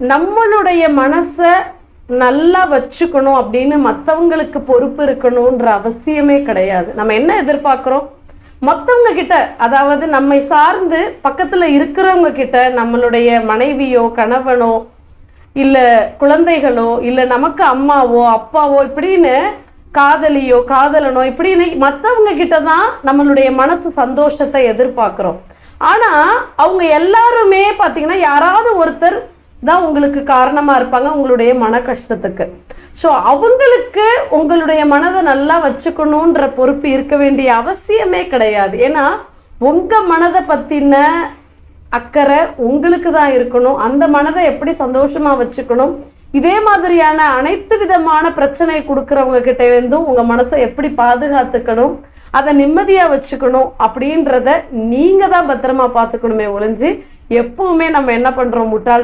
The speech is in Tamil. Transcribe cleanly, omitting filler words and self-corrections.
நம்மளுடைய மனசை நல்லா வச்சுக்கணும் அப்படின்னு மற்றவங்களுக்கு பொறுப்பு இருக்கணும்ன்ற அவசியமே கிடையாது. நம்ம என்ன எதிர்பார்க்குறோம், மற்றவங்க கிட்ட, அதாவது நம்மை சார்ந்து பக்கத்தில் இருக்கிறவங்க கிட்ட, நம்மளுடைய மனைவியோ கணவனோ இல்லை குழந்தைகளோ இல்லை நமக்கு அம்மாவோ அப்பாவோ இப்படின்னு காதலியோ காதலனோ இப்படின்னு மற்றவங்க கிட்ட தான் நம்மளுடைய மனசு சந்தோஷத்தை எதிர்பார்க்குறோம். ஆனால் அவங்க எல்லாருமே பார்த்தீங்கன்னா யாராவது ஒருத்தர் தான் உங்களுக்கு காரணமாக இருப்பாங்க உங்களுடைய மன கஷ்டத்துக்கு. ஸோ அவங்களுக்கு உங்களுடைய மனதை நல்லா வச்சுக்கணுன்ற பொறுப்பு இருக்க வேண்டிய அவசியமே கிடையாது. ஏன்னா உங்கள் மனதை பற்றின அக்கறை உங்களுக்கு தான் இருக்கணும். அந்த மனதை எப்படி சந்தோஷமாக வச்சுக்கணும், இதே மாதிரியான அனைத்து விதமான பிரச்சனை கொடுக்குறவங்க கிட்ட இருந்தும் உங்கள் மனசை எப்படி பாதுகாத்துக்கணும், அதை நிம்மதியாக வச்சுக்கணும் அப்படின்றத நீங்கள் தான் பத்திரமா பார்த்துக்கணுமே ஒழிஞ்சு எப்பவுமே நம்ம என்ன பண்ணுறோம், முட்டாள்